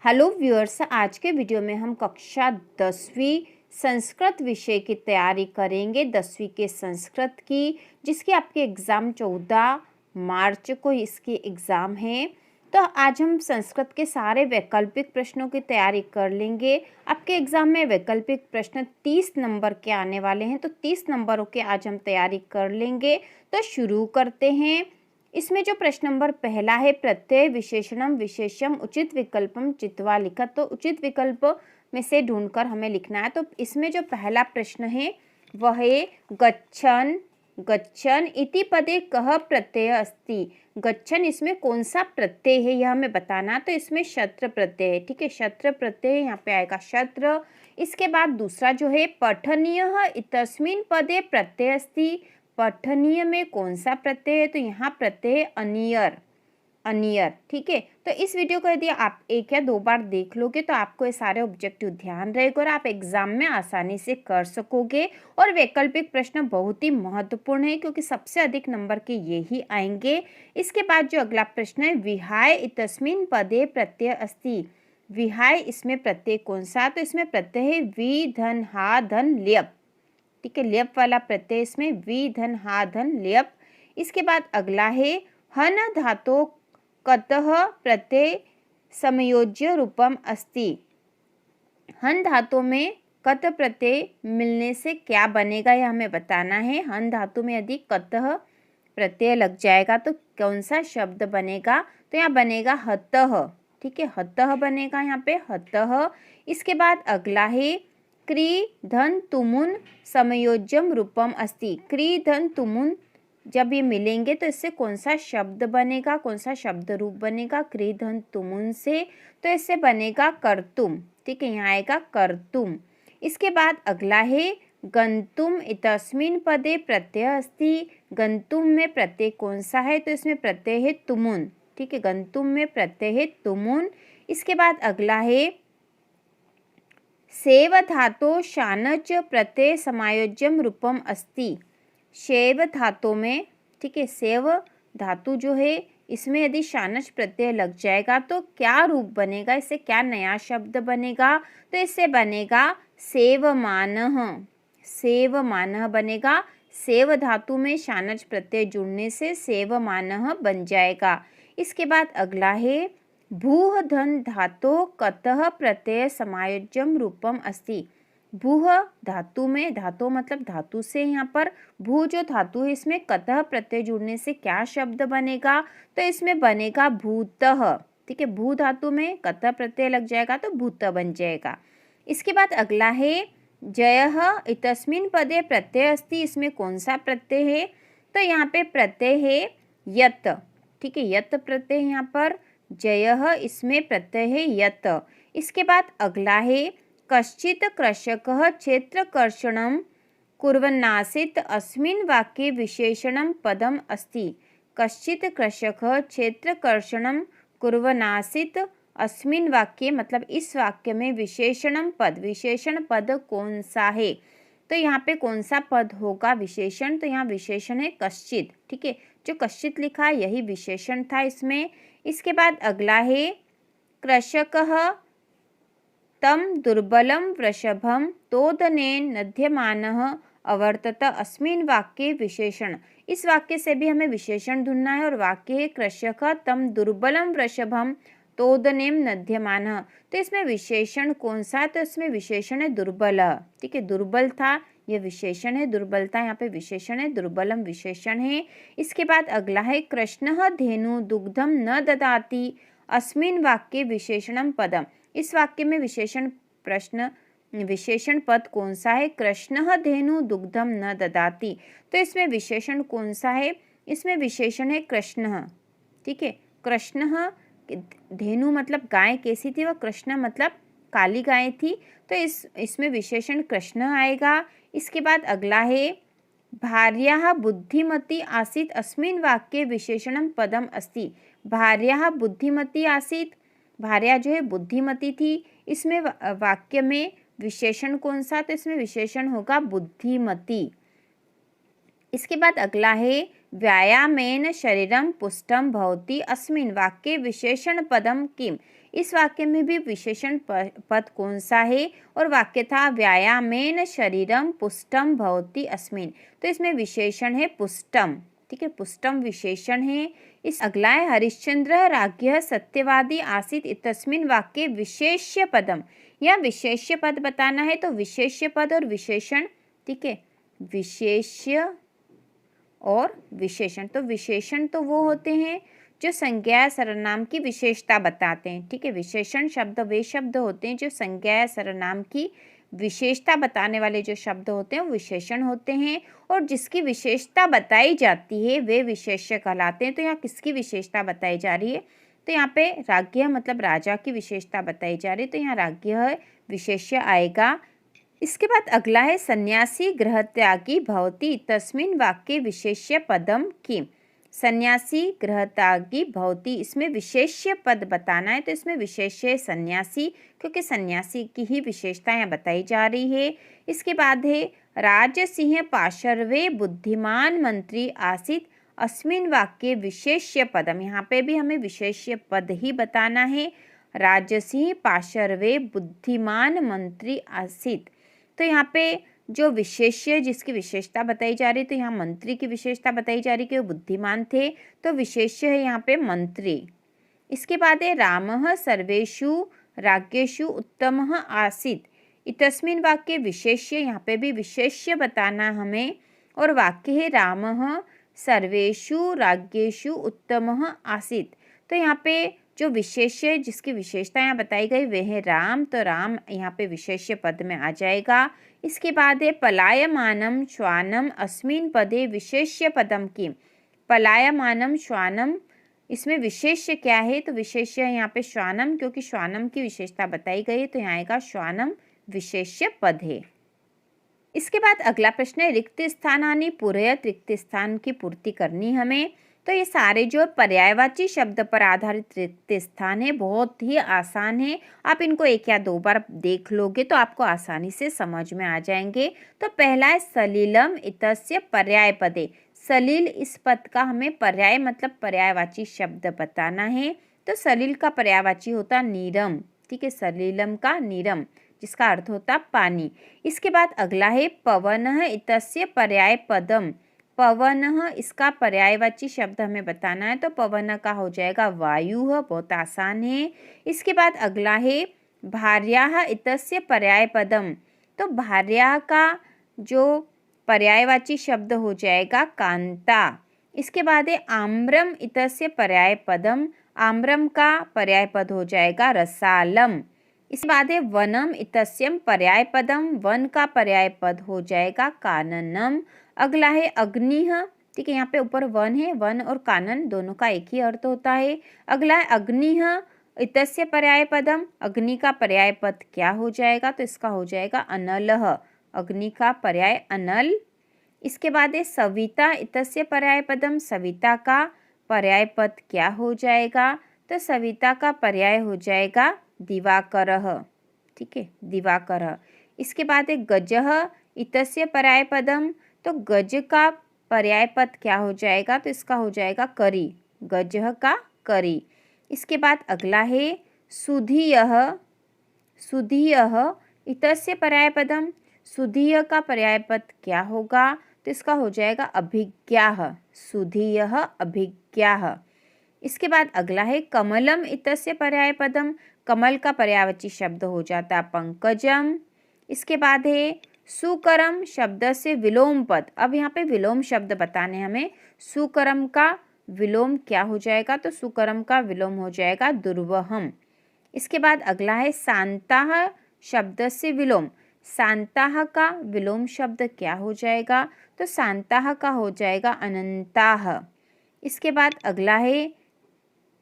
Hello viewers, आज के video में हम कक्षा 10वीं संस्कृत विषय की तैयारी करेंगे। 10वीं के संस्कृत की, जिसकी आपके एग्ज़ाम 14 मार्च को इसकी एग्ज़ाम है। तो आज हम संस्कृत के सारे वैकल्पिक प्रश्नों की तैयारी कर लेंगे। आपके एग्ज़ाम में वैकल्पिक प्रश्न 30 नंबर के आने वाले हैं, तो 30 नंबरों के आज हम तैयारी कर लेंगे। तो शुरू करते हैं। इसमें जो प्रश्न नंबर पहला है, प्रत्यय विशेषणम विशेषम उचित विकल्पम चित्वा लिखत। तो उचित विकल्प में से ढूंढकर हमें लिखना है। तो इसमें जो पहला प्रश्न है वह है गच्छन। गच्छन इति पदे कह प्रत्यय अस्ति। गच्छन इसमें कौन सा प्रत्यय है यह हमें बताना। तो इसमें शत्र प्रत्यय है, ठीक है, शत्र प्रत्यय यहाँ पे आएगा, शत्र। इसके बाद दूसरा जो है पठनीय इतस्मिन् पदे प्रत्यय अस्ति। पठनीय में कौन सा प्रत्यय है, तो यहाँ प्रत्यय है अनियर, अनियर, ठीक है। तो इस वीडियो को यदि आप एक या दो बार देख लोगे तो आपको ये सारे ऑब्जेक्टिव ध्यान रहेगा और आप एग्जाम में आसानी से कर सकोगे। और वैकल्पिक प्रश्न बहुत ही महत्वपूर्ण है क्योंकि सबसे अधिक नंबर के ये ही आएंगे। इसके बाद जो अगला प्रश्न है, विहाय इतस्मिन् पदे प्रत्यय अस्ति। विहाय इसमें प्रत्यय कौन सा, तो इसमें प्रत्यय है वि धन हा धन ल्यप, ठीक है, ल्यप वाला प्रत्यय इसमें वि धन हा धन ल्यप। इसके बाद अगला है हन धातो कतः प्रत्यय समयोज्य रूपम अस्ति। हन धातु में कत प्रत्यय मिलने से क्या बनेगा यह हमें बताना है। हन धातु में यदि कतः प्रत्यय लग जाएगा तो कौन सा शब्द बनेगा, तो यहाँ बनेगा हतः, ठीक है, हतः बनेगा यहाँ पे, हतः। इसके बाद अगला है क्री धन तुमुन समयोज्यम रूपम अस्ति। क्री धन तुमुन जब ये मिलेंगे तो इससे कौन सा शब्द बनेगा, कौन सा शब्द रूप बनेगा क्री धन तुमुन से, तो इससे बनेगा कर्तुम, ठीक है, यहाँ आएगा कर्तुम। इसके बाद अगला है गंतुम इतस्मिन् पदे प्रत्यय अस्ति। गंतुम में प्रत्यय कौन सा है, तो इसमें प्रत्यय है तुमुन, ठीक है, गंतुम में प्रत्यय है तुमुन। इसके बाद अगला है सेव धातो शानच प्रत्यय समायोज्यम रूपम अस्ति। शैव धातु में, ठीक है, सेव धातु जो है इसमें यदि शानच प्रत्यय लग जाएगा तो क्या रूप बनेगा, इससे क्या नया शब्द बनेगा, तो इससे बनेगा सेवमानः, सेवमानः बनेगा। सेव धातु में शानच प्रत्यय जुड़ने से सेवमानः बन जाएगा। इसके बाद अगला है भूः धन धातो कतः प्रत्यय समायोज्यम रूपम अस्ति। भूः धातु में, धातु मतलब धातु से, यहाँ पर भू जो धातु है इसमें कतः प्रत्यय जुड़ने से क्या शब्द बनेगा, तो इसमें बनेगा भूतः, ठीक है, भू धातु में कतः प्रत्यय लग जाएगा तो भूत बन जाएगा। इसके बाद अगला है जयः इतस्मिन् पदे प्रत्यय अस्ति। इसमें कौन सा प्रत्यय है, तो यहाँ पे प्रत्यय है यत, ठीक है, यत प्रत्यय, यहाँ पर जयः इसमें प्रत्यय है यत। इसके बाद अगला है कश्चित् कृषकः क्षेत्रकर्षणं कुर्वन्नासीत् अस्मिन् वाक्ये विशेषणं पदम् अस्ति। कश्चित् कृषकः क्षेत्रकर्षणं कुर्वन्नासीत् अस्मिन् वाक्ये, मतलब इस वाक्य में विशेषणम पद, विशेषण पद कौन सा है, तो यहाँ पे कौन सा पद होगा विशेषण, तो यहाँ विशेषण है कश्चित्, ठीक है, जो कश्चित् लिखा है यही विशेषण था इसमें। इसके बाद अगला है कृषकः तम दुर्बलं वृषभं तोदनेन नद्यमानः अवर्तत अस्मिन् वाक्ये विशेषण। इस वाक्य से भी हमें विशेषण ढूंढना है और वाक्य है कृषकः तम दुर्बलं वृषभं तोदनेम नद्यमानः। तो इसमें विशेषण कौन सा, तो इसमें विशेषण है दुर्बल, ठीक है, दुर्बल था, यह विशेषण है, दुर्बलता यहाँ पे विशेषण है, दुर्बलम विशेषण है। इसके बाद अगला है कृष्णः धेनु दुग्धम न ददाति अस्मिन् वाक्ये विशेषणम पदम। इस वाक्य में विशेषण प्रश्न विशेषण पद कौन सा है, कृष्णः धेनु दुग्धम न ददाति, तो इसमें विशेषण कौन सा है, इसमें विशेषण है कृष्णः, ठीक है, कृष्णः, धेनु मतलब गाय कैसी थी, वह कृष्ण मतलब काली गाय थी, तो इसमें विशेषण कृष्ण आएगा। इसके बाद अगला है भार्याः बुद्धिमती आसीत् अस्मिन् वाक्ये विशेषणम पदम अस्ति। भार्याः बुद्धिमती आसीत्, भार्या जो है बुद्धिमती थी, इसमें वाक्य में विशेषण कौन सा, तो इसमें विशेषण होगा बुद्धिमती। इसके बाद अगला है व्यायामेन शरीरम पुष्टम भवति अस्मिन् वाक्ये विशेषण पदम किम। इस वाक्य में भी विशेषण पद कौन सा है? और वाक्य था व्यायामेन शरीरम पुष्टम भवति अस्मिन्। तो इसमें विशेषण है पुष्टम, ठीक है, पुष्टम विशेषण है। इस अगला है हरिश्चंद्र राज्ञः सत्यवादी आसीत् इत्यस्मिन् वाक्ये विशेष्य पदम। या विशेष्य पद बताना है तो विशेष्य पद और विशेषण, ठीक है, विशेष्य और विशेषण। तो विशेषण तो वो होते हैं जो संज्ञा या सर्वनाम की विशेषता बताते हैं, ठीक है। विशेषण शब्द वे शब्द होते हैं जो संज्ञा या सर्वनाम की विशेषता बताने वाले जो शब्द होते हैं वो विशेषण होते हैं, और जिसकी विशेषता बताई जाती है वे विशेष्य कहलाते हैं। तो यहाँ किसकी विशेषता बताई जा रही है? तो यहाँ पे राज्ञः मतलब राजा की विशेषता बताई जा रही है, तो यहाँ राज्ञः विशेष्य आएगा। इसके बाद अगला है सन्यासी गृहत्यागी भवति तस्मिन् वाक्ये विशेष्य पदम किम। सन्यासी गृहत्यागी भवति, इसमें विशेष्य पद बताना है, तो इसमें विशेष्य सन्यासी, क्योंकि सन्यासी की ही विशेषता यहाँ बताई जा रही है। इसके बाद है राजसिंह पार्श्वे बुद्धिमान मंत्री आसीत् अस्मिन् वाक्ये विशेष्य पदम। यहाँ पे भी हमें विशेष्य पद ही बताना है। राजसिंह पार्श्वे बुद्धिमान मंत्री आसीत्, तो यहाँ पे जो विशेष्य जिसकी विशेषता बताई जा रही, तो यहाँ मंत्री की विशेषता बताई जा रही कि वो बुद्धिमान थे, तो विशेष्य है यहाँ पे मंत्री। इसके बाद है रामः सर्वेषु राज्ञेषु उत्तमः आसीत् इतस्मिन् वाक्ये विशेष्य, यहाँ पे भी विशेष्य बताना हमें, और वाक्य है रामः सर्वेषु राज्ञेषु उत्तमः आसीत्। तो यहाँ पे जो विशेष्य जिसकी विशेषता यहाँ बताई गई वे है राम, तो राम यहाँ पे विशेष्य पद में आ जाएगा। इसके बाद है पलायमानम श्वानम अस्मिन् पदे विशेष्य पदम किम। पलायमानम श्वानम, इसमें विशेष्य क्या है? तो विशेष्य है यहाँ पे श्वानम, क्योंकि श्वानम की विशेषता बताई गई है, तो यहाँ आएगा श्वानम विशेष्य पद है। इसके बाद अगला प्रश्न है रिक्त स्थानानि पूरयत, रिक्त स्थान की पूर्ति करनी हमें। तो ये सारे जो पर्यायवाची शब्द पर आधारित रिक्त स्थान है बहुत ही आसान है, आप इनको एक या दो बार देख लोगे तो आपको आसानी से समझ में आ जाएंगे। तो पहला है सलिलम इतस्य पर्याय पदे। सलिल इस पद का हमें पर्याय मतलब पर्यायवाची शब्द बताना है, तो सलिल का पर्यायवाची होता नीरम, ठीक है, सलिलम का नीरम जिसका अर्थ होता पानी। इसके बाद अगला है पवनः इतस्य पर्याय पदम। पवनः इसका पर्यायवाची शब्द हमें बताना है, तो पवन का हो जाएगा वायु, बहुत आसान है। इसके बाद अगला है भार्याः इतस्य पर्याय पदम। तो भार्या का जो पर्यायवाची शब्द हो जाएगा कांता। इसके बाद है आम्रम इतस्य पर्याय पदम। आम्रम का पर्याय पद हो जाएगा रसालम। इसके बाद है वनम इतस्यम पर्याय पदम। वन का पर्याय पद हो जाएगा काननम। अगला है अग्निः, ठीक है, यहाँ पे ऊपर वन है, वन और कानन दोनों का एक ही अर्थ होता है। अगला है अग्निः इतस्य पर्याय पदम। अग्नि का पर्याय पद क्या हो जाएगा? तो इसका हो जाएगा अनलः। अग्नि का पर्याय अनल। इसके बाद है सविता इतस्य पर्याय पदम। सविता का पर्याय पद क्या हो जाएगा? तो सविता का पर्याय हो जाएगा दिवाकरः, ठीक है, दिवाकरः। इसके बाद है गजः इतस्य पर्याय पदम। तो गज का पर्याय पद क्या हो जाएगा? तो इसका हो जाएगा करी, गजः का करी। इसके बाद अगला है सुधियः। सुधियः इतस्य पर्याय पदम। सुधिय का पर्याय पद क्या होगा? तो इसका हो जाएगा अभिज्ञाः, सुधियः अभिज्ञाः। इसके बाद अगला है कमलम इतस्य पर्याय पदम। कमल का पर्यायवाची शब्द हो जाता पंकजम। इसके बाद है सुकरम शब्द से विलोम पद। अब यहाँ पे विलोम शब्द बताने हमें। सुकरम का विलोम क्या हो जाएगा? तो सुकरम का विलोम हो जाएगा दुर्वहम। इसके बाद अगला है शांताः शब्द से विलोम। शांताः का विलोम शब्द क्या हो जाएगा? तो शांताः का हो जाएगा अनंताः। इसके बाद अगला है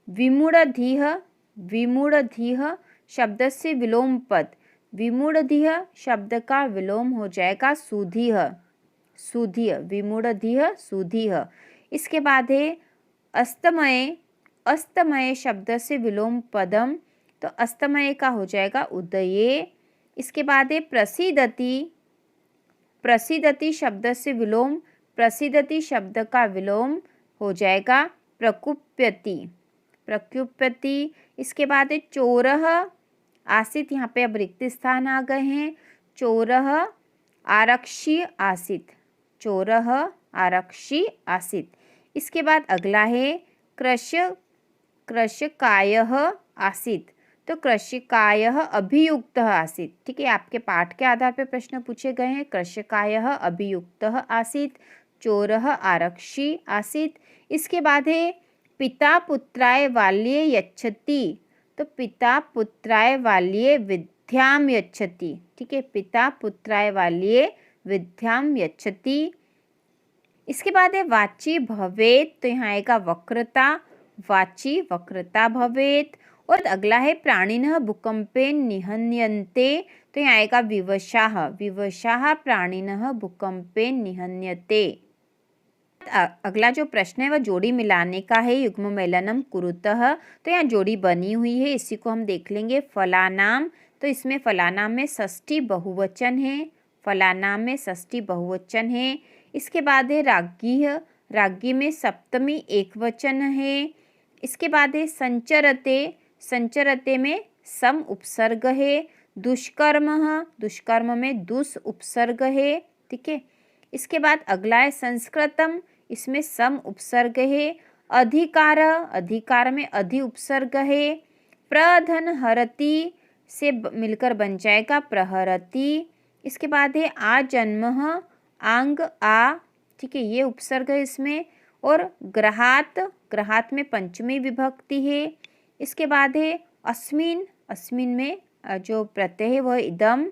विमूढ़धीः। विमूढ़धीः शब्द से विलोम पद। विमूढ़धीः शब्द का विलोम हो जाएगा सुधीः, सुधीः, विमूढ़धीः सुधीः। इसके बाद है अस्तमय। अस्तमय शब्द से विलोम पदम। तो अस्तमय का हो जाएगा उदये। इसके बाद है प्रसीदति। प्रसीदति शब्द से विलोम। प्रसीदति शब्द का विलोम हो जाएगा प्रकुप्यति। प्रत्युत्पत्ति। इसके बाद है चोरः आसीत्, यहाँ पे अब रिक्त स्थान आ गए हैं। चोरः आरक्षी आसीत्, चोरः आरक्षी आसीत्। इसके बाद अगला है कृषकायः आसीत्, तो कृषकायः अभियुक्तः आसीत्। ठीक है, आपके पाठ के आधार पर प्रश्न पूछे गए हैं। कृषकायः अभियुक्तः आसीत्, चोरः आरक्षी आसीत्। इसके बाद है पिता पुत्राय बाल्ये यच्छति, तो पिता पुत्राय बाल्ये विद्यां यच्छति। ठीक है, पिता पुत्राय बाल्ये विद्यां यच्छति। इसके बाद है वाची भवेत, तो यहाँ आएगा वक्रता, वाची वक्रता भवेत। और अगला है प्राणिनः भूकंपेन निहन्यन्ते, तो यहाँ आएगा विवशाः, विवशाः प्राणिनः भूकंपेन निहन्यते। अगला जो प्रश्न है वह जोड़ी मिलाने का है। युग्ममेलनम कुरुतः, तो यहाँ जोड़ी बनी हुई है, इसी को हम देख लेंगे। फलानाम, तो इसमें फलानाम में षष्ठी बहुवचन है, फलानाम में षष्ठी बहुवचन है। इसके बाद है राज्ञी, राज्ञी में सप्तमी एकवचन है। इसके बाद है संचरते, संचरते में सम उपसर्ग है। दुष्कर्मः, दुष्कर्म में दुस उपसर्ग है। ठीक है, इसके बाद अगला है संस्कृतम, इसमें सम उपसर्ग है। अधिकार, अधिकार में अधि उपसर्ग है। प्रधन हरति से मिलकर बन जाएगा प्रहरति। इसके बाद है आजन्मः, आंग आ, ठीक है, ये उपसर्ग है इसमें। और ग्रहात, ग्रहात में पंचमी विभक्ति है। इसके बाद है अस्मिन, अस्मिन में जो प्रत्यय है वह इदम।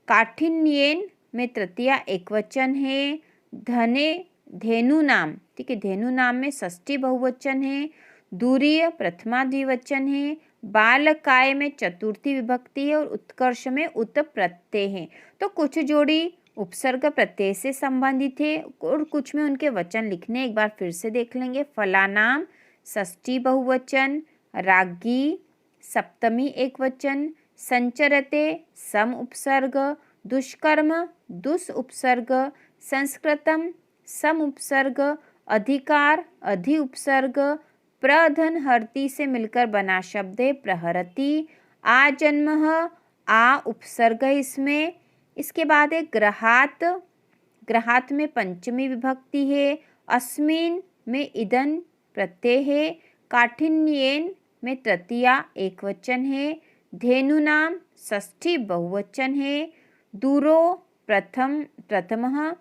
काठिन्येन में तृतीया एकवचन है। धने, धेनु नाम, ठीक है, धेनु नाम में षष्ठी बहुवचन है। दूरीय प्रथमा द्विवचन है। बालकाय में चतुर्थी विभक्ति है। और उत्कर्ष में उत प्रत्यय है। तो कुछ जोड़ी उपसर्ग प्रत्यय से संबंधित है और कुछ में उनके वचन लिखने, एक बार फिर से देख लेंगे। फलानाम षष्ठी बहुवचन, राज्ञी सप्तमी एकवचन, संचरते सम उपसर्ग, दुष्कर्म दुस उपसर्ग, संस्कृतम सम उपसर्ग, अधिकार अधि उपसर्ग, प्रधन हरति से मिलकर बना शब्द है प्रहरति। आजन्मः आ उपसर्ग इसमें। इसके बाद है ग्रहात, ग्रहात में पंचमी विभक्ति है। अस्मिन में इदन प्रत्यय है। काठिन्येन में तृतीया एकवचन है। धेनु नाम षष्ठी बहुवचन है। दूरो प्रथमः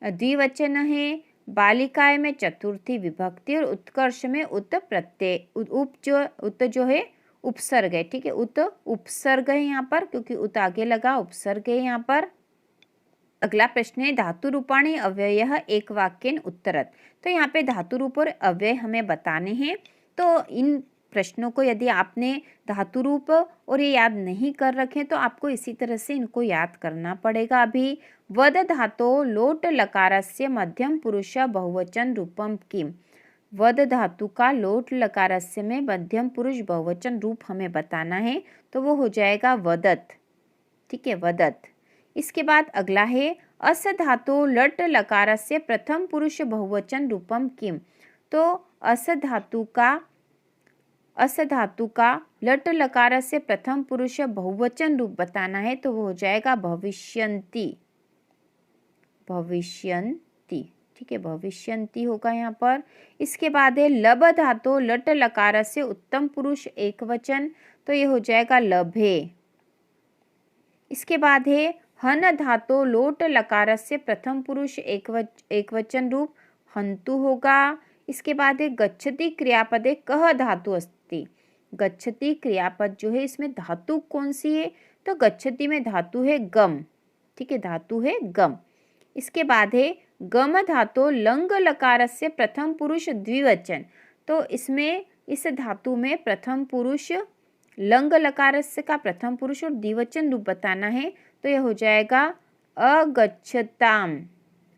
द्विवचन है। बालिकाएं में चतुर्थी विभक्ति और उत्कर्ष में उत प्रत्यय, उत जो है उपसर्ग है। ठीक है, उत उपसर्ग है यहाँ पर, क्योंकि उत आगे लगा, उपसर्ग है यहाँ पर। अगला प्रश्न है धातु रूपाणि अव्ययः एक वाक्येन उत्तरत, तो यहाँ पे धातु रूप और अव्यय हमें बताने हैं। तो इन प्रश्नों को यदि आपने धातु रूप और ये याद नहीं कर रखे तो आपको इसी तरह से इनको याद करना पड़ेगा। अभी वद धातो लोट लकारस्य मध्यम पुरुष बहुवचन रूपम किम, वद धातु का लोट लकारस्य में मध्यम पुरुष बहुवचन रूप हमें बताना है, तो वो हो जाएगा वदत। ठीक है, वदत। इसके बाद अगला है अस धातो लट लकारस्य प्रथम पुरुष बहुवचन रूपम किम, तो अस धातु का लट लकार से प्रथम पुरुष बहुवचन रूप बताना है, तो वो हो जाएगा भविष्यन्ति, भविष्यन्ति। ठीक है, भविष्यन्ति होगा यहाँ पर। इसके बाद है लब धातु लट लकार से उत्तम पुरुष एक वचन, तो ये हो जाएगा लभे। इसके बाद है हन धातु लोट लकार से प्रथम पुरुष एक वचन रूप हंतु होगा। इसके बाद है गच्छति क्रियापदे कह धातु अस्ति, गच्छति क्रियापद जो है इसमें धातु कौन सी है, तो गच्छति में धातु है गम। ठीक है, धातु है गम। इसके बाद है गम धातु लंग लकार से प्रथम पुरुष द्विवचन, तो इसमें इस धातु में प्रथम पुरुष लंग लकार से का प्रथम पुरुष और द्विवचन रूप बताना है, तो यह हो जाएगा अगच्छताम,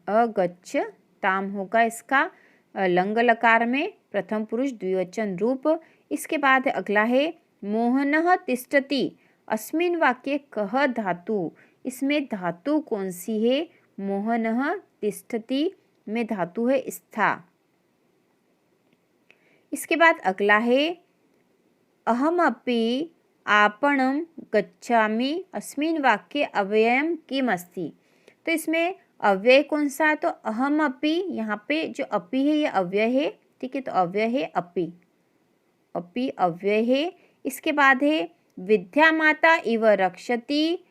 अगच्छताम होगा इसका लंग लकार में प्रथम पुरुष द्विवचन रूप। इसके बाद अगला है मोहनः तिष्ठति अस्मिन् वाक्ये कह धातु, इसमें धातु कौन सी है, मोहनः तिष्ठति में धातु है स्था। इसके बाद अगला है अहमपि आपणं गच्छामि अस्मिन् वाक्ये अव्ययं किम् अस्ति। तो इसमें अव्यय कौन सा, तो अहमपि, यहाँ पे जो अपि है ये अव्यय है, ठीक है, तो अव्यय है अपि, अपि अव्यय है। इसके बाद है विद्या माता इव रक्षति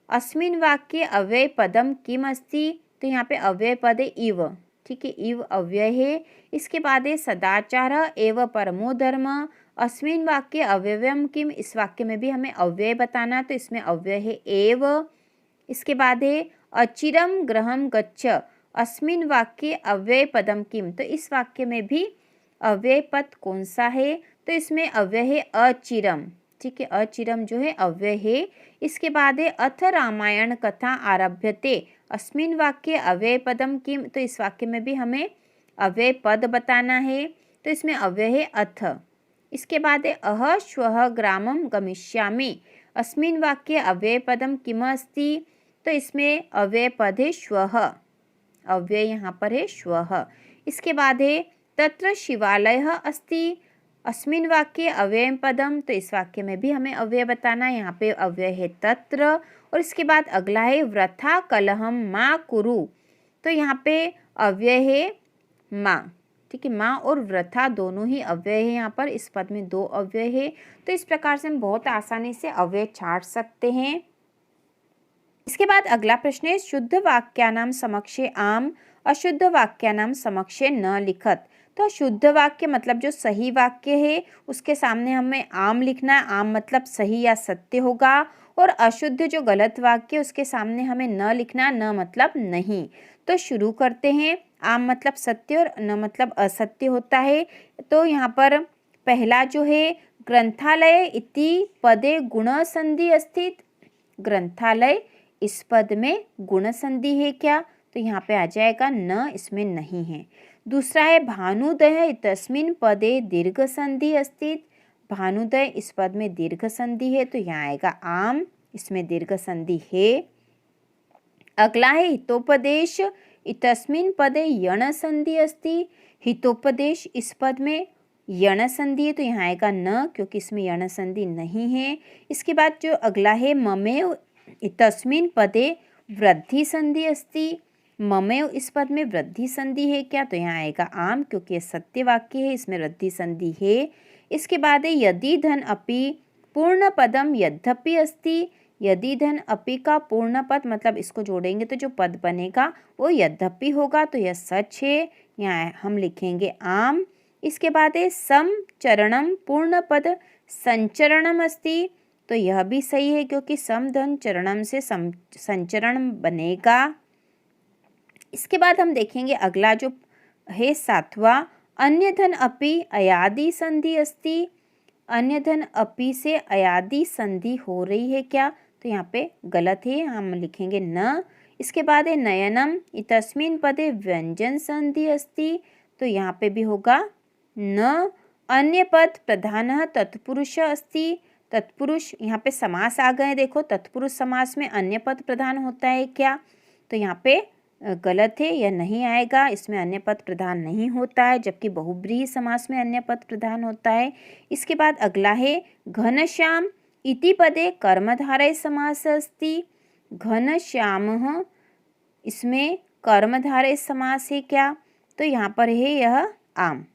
अस्मिन् वाक्ये अव्यय पदम किम अस्ति। तो यहाँ पे अव्यय पद है इव, ठीक है, इव अव्यय है। इसके बाद है सदाचार एव परमो धर्म अस्मिन् वाक्ये अव्ययम किम। इस वाक्य में भी हमें अव्यय बताना, तो इसमें अव्यय है एव। इसके बाद है अचिरम गृहम गच्छ अस्मिन् वाक्ये अव्यय पदम किम। तो इस वाक्य में भी अव्यय पद कौन सा है, तो इसमें अव्यय है अचिरम, ठीक है, अचिरम जो है अव्यय है। इसके बाद है अथ रामायण कथा आरभ्यते अस्मिन् वाक्ये अव्यय पदम किम। तो इस वाक्य में भी हमें अव्यय पद बताना है, तो इसमें अव्यय है अथ। इसके बाद है अह श्वः ग्रामं गमिष्यामि अस्मिन् वाक्ये अव्यय पदम किम अस्ति। तो इसमें अव्यय पद है श्वः, अव्यय यहाँ पर है श्वः। इसके बाद है तत्र शिवालयः अस्ति अस्मिन् वाक्ये अव्यय पदम। तो इस वाक्य में भी हमें अव्यय बताना है, यहाँ पे अव्यय है तत्र। और इसके बाद अगला है वृथा कलहम मा कुरु। तो यहाँ पे अव्यय है माँ, ठीक है, माँ और वृथा दोनों ही अव्यय है, यहाँ पर इस पद में दो अव्यय है। तो इस प्रकार से हम बहुत आसानी से अव्यय छाट सकते हैं। इसके बाद अगला प्रश्न है शुद्ध वाक्यानाम समक्षे आम अशुद्ध वाक्यानाम समक्षे न लिखत। तो शुद्ध वाक्य मतलब जो सही वाक्य है उसके सामने हमें आम लिखना है, आम मतलब सही या सत्य होगा। और अशुद्ध जो गलत वाक्य उसके सामने हमें न लिखना, न मतलब नहीं। तो शुरू करते हैं। आम मतलब सत्य और न मतलब असत्य होता है। तो यहाँ पर पहला जो है ग्रंथालय इति पदे गुण संधि अस्ति। ग्रंथालय इस पद में गुण संधि है क्या, तो यहाँ पे आ जाएगा न, इसमें नहीं है। दूसरा है भानुदय तस्मिन् पदे दीर्घ संधि अस्ति। भानुदय इस पद में दीर्घ संधि है, तो यहाँ आएगा आम, इसमें दीर्घ संधि है। अगला है हितोपदेश तस्मिन् पदे यण संधि अस्ति। हितोपदेश इस पद में यण संधि है, तो यहाँ आएगा न, क्योंकि इसमें यण संधि नहीं है। इसके बाद जो अगला है ममेव तस्मिन् पदे वृद्धि संधि अस्ति। ममेव इस पद में वृद्धि संधि है क्या, तो यहाँ आएगा आम, क्योंकि ये सत्य वाक्य है, इसमें वृद्धि संधि है। इसके बाद है यदि धन अपि पूर्ण पदम यद्यपि अस्ति। यदि धन अपि का पूर्ण पद मतलब इसको जोड़ेंगे तो जो पद बनेगा वो यद्यपि होगा, तो यह सच है, यहाँ हम लिखेंगे आम। इसके बाद है सम चरणम पूर्ण पद संचरणम अस्ति। तो यह भी सही है, क्योंकि सम धन चरणम से संचरण बनेगा। इसके बाद हम देखेंगे अगला जो है सातवां अन्य धन अपि अयादि संधि अस्ति। अन्य धन अपि से अयादि संधि हो रही है क्या, तो यहाँ पे गलत है, हम लिखेंगे न। इसके बाद है नयनम इतस्मिन् पदे व्यंजन संधि अस्ति। तो यहाँ पे भी होगा न। अन्य पद प्रधानः तत्पुरुष अस्ति। तत्पुरुष यहाँ पे समास आ गए, देखो तत्पुरुष समास में अन्य पद प्रधान होता है क्या, तो यहाँ पे गलत है, यह नहीं आएगा, इसमें अन्य पद प्रधान नहीं होता है, जबकि बहुब्रीहि समास में अन्य पद प्रधान होता है। इसके बाद अगला है घनश्याम इति पदे कर्मधारय समास अस्ति। घनश्यामः इसमें कर्मधारय समास है क्या, तो यहाँ पर है यह आम,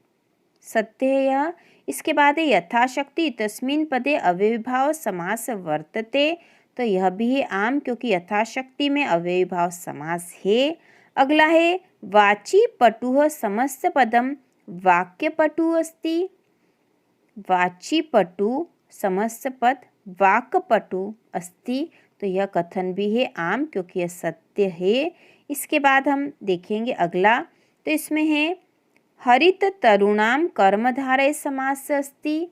सत्य है यह। इसके बाद है यथाशक्ति तस्मिन् पदे अव्ययीभाव समास वर्तते। तो यह भी है आम, क्योंकि यथाशक्ति में अव्ययीभाव समास है। अगला है वाची पटुः समस्त पदम वाक्य पटु अस्ति। वाची पटु समस्त पद वाक्य पटु अस्ति। तो यह कथन भी है आम, क्योंकि यह सत्य है। इसके बाद हम देखेंगे अगला, तो इसमें है हरित तरुणाम कर्मधारय समास अस्ति।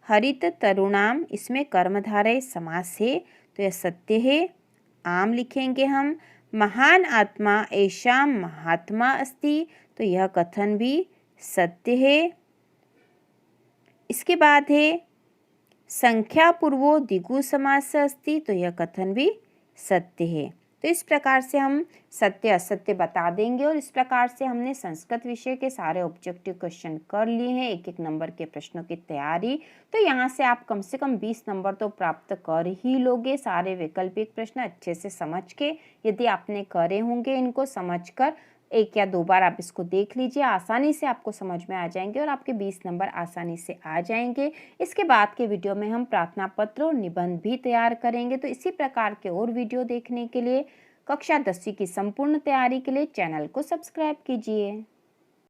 हरित तरुणाम इसमें कर्मधारय समास है, तो यह सत्य है, आम लिखेंगे हम। महान आत्मा ऐशाम महात्मा अस्ति। तो यह कथन भी सत्य है। इसके बाद है संख्या पूर्वो दिगु समास अस्ति। तो यह कथन भी सत्य है। तो इस प्रकार से हम सत्य असत्य बता देंगे और इस प्रकार से हमने संस्कृत विषय के सारे ऑब्जेक्टिव क्वेश्चन कर लिए हैं, एक एक नंबर के प्रश्नों की तैयारी। तो यहाँ से आप कम से कम 20 नंबर तो प्राप्त कर ही लोगे, सारे वैकल्पिक प्रश्न अच्छे से समझ के। यदि आपने करे होंगे इनको समझकर, एक या दो बार आप इसको देख लीजिए, आसानी से आपको समझ में आ जाएंगे और आपके 20 नंबर आसानी से आ जाएंगे। इसके बाद के वीडियो में हम प्रार्थना पत्र और निबंध भी तैयार करेंगे। तो इसी प्रकार के और वीडियो देखने के लिए, कक्षा 10वीं की संपूर्ण तैयारी के लिए चैनल को सब्सक्राइब कीजिए।